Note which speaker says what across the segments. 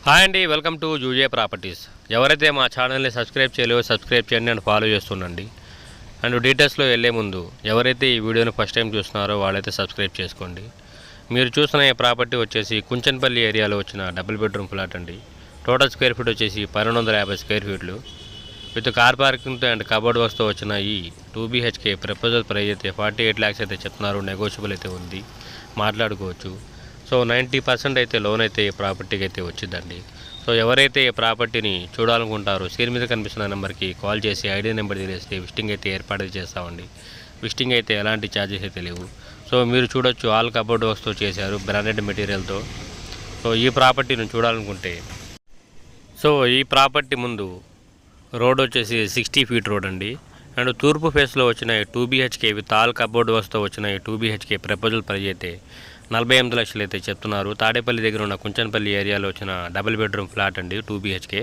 Speaker 1: Hi అండి, welcome to యూజే properties. ఎవరైతే మా ఛానల్ని సబ్స్క్రైబ్ చేయలేవో సబ్స్క్రైబ్ చేయండి అండ్ ఫాలో చేస్తుండండి. అండ్ డీటెయిల్స్లో వెళ్ళే ముందు ఎవరైతే ఈ వీడియోని ఫస్ట్ టైం చూస్తున్నారో వాళ్ళైతే సబ్స్క్రైబ్ చేసుకోండి. మీరు చూస్తున్న ఈ ప్రాపర్టీ వచ్చేసి కుంచన్పల్లి ఏరియాలో వచ్చిన డబుల్ బెడ్రూమ్ ఫ్లాట్ అండి. టోటల్ స్క్వేర్ ఫీట్ వచ్చేసి 1250 స్క్వేర్ ఫీట్లు విత్ కార్ పార్కింగ్తో అండ్ కబోర్డ్ వర్క్స్తో వచ్చిన ఈ 2 BHK ప్రపోజల్ ప్రైస్ అయితే 48 lakhs అయితే చెప్తున్నారు. నెగోషియబుల్ అయితే ఉంది, మాట్లాడుకోవచ్చు. సో 90% అయితే లోన్ అయితే ఈ ప్రాపర్టీకి అయితే వచ్చిందండి. సో ఎవరైతే ఈ ప్రాపర్టీని చూడాలనుకుంటారో స్క్రీన్ మీద కనిపిస్తున్న నెంబర్కి కాల్ చేసి ఐడి నెంబర్ తెలిస్తే విజిటింగ్ అయితే ఏర్పాటు చేస్తామండి. విజిటింగ్ అయితే ఎలాంటి ఛార్జెస్ అయితే లేవు. సో మీరు చూడొచ్చు, ఆల్ కబోర్డ్ వర్క్స్తో చేశారు, బ్రాండెడ్ మెటీరియల్తో. సో ఈ ప్రాపర్టీని చూడాలనుకుంటే ఈ ప్రాపర్టీ ముందు రోడ్ వచ్చేసి 60 feet రోడ్ అండి. అండ్ తూర్పు ఫేస్లో వచ్చిన 2 BHK విత్ ఆల్ కబోర్డ్ వర్క్స్తో వచ్చిన 2 BHK ప్రపోజల్ ప్రైస్ అయితే 48 లక్షలు అయితే చెప్తున్నారు. తాడేపల్లి దగ్గర ఉన్న కుంచన్పల్లి ఏరియాలో వచ్చిన డబుల్ బెడ్రూమ్ ఫ్లాట్ అండి. 2 BHK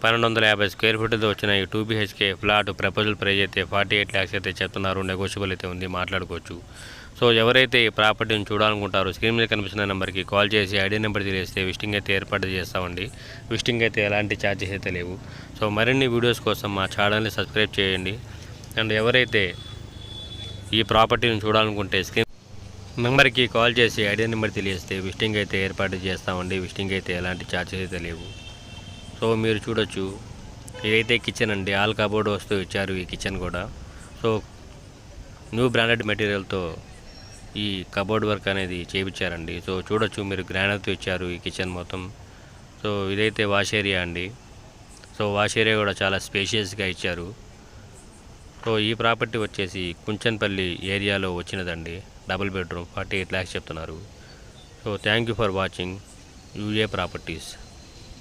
Speaker 1: 1250 స్క్వేర్ ఫీట్తో వచ్చిన ఈ 2 BHK ఫ్లాట్ ప్రపోజల్ ప్రైస్ అయితే 48 lakhs అయితే చెప్తున్నారు. నెగోషియబుల్ అయితే ఉంది, మాట్లాడుకోవచ్చు. సో ఎవరైతే ఈ ప్రాపర్టీని చూడాలనుకుంటారో స్క్రీన్ మీద కనిపిస్తున్న నెంబర్కి కాల్ చేసి ఐడి నెంబర్ తెలియస్తే విజిటింగ్ అయితే ఏర్పాటు చేస్తామండి. విజిటింగ్ అయితే ఎలాంటి ఛార్జెస్ అయితే లేవు. సో మరిన్ని వీడియోస్ కోసం మా ఛానల్ని సబ్స్క్రైబ్ చేయండి. అండ్ ఎవరైతే ఈ ప్రాపర్టీని చూడాలనుకుంటే స్క్రీన్ నెంబర్కి కాల్ చేసి ఐడి నెంబర్ తెలియస్తే విజిటింగ్ అయితే ఏర్పాటు చేస్తామండి. విజిటింగ్ అయితే ఎలాంటి ఛార్జెస్ అయితే లేవు. సో మీరు చూడొచ్చు, ఇదైతే కిచెన్ అండి. ఆల్ కబోర్డ్ వస్తూ ఇచ్చారు ఈ కిచెన్ కూడా. సో న్యూ బ్రాండెడ్ మెటీరియల్తో ఈ కబోర్డ్ వర్క్ అనేది చేయించారండి. సో చూడొచ్చు మీరు, గ్రానైట్తో ఇచ్చారు ఈ కిచెన్ మొత్తం. సో ఇదైతే వాష్ ఏరియా అండి. సో వాష్ ఏరియా కూడా చాలా స్పేషియస్గా ఇచ్చారు. సో ఈ ప్రాపర్టీ వచ్చేసి కుంచన్పల్లి ఏరియాలో వచ్చినదండి. డబుల్ బెడ్రూమ్ 48 lakhs చెప్తున్నారు. So thank you for watching UA properties.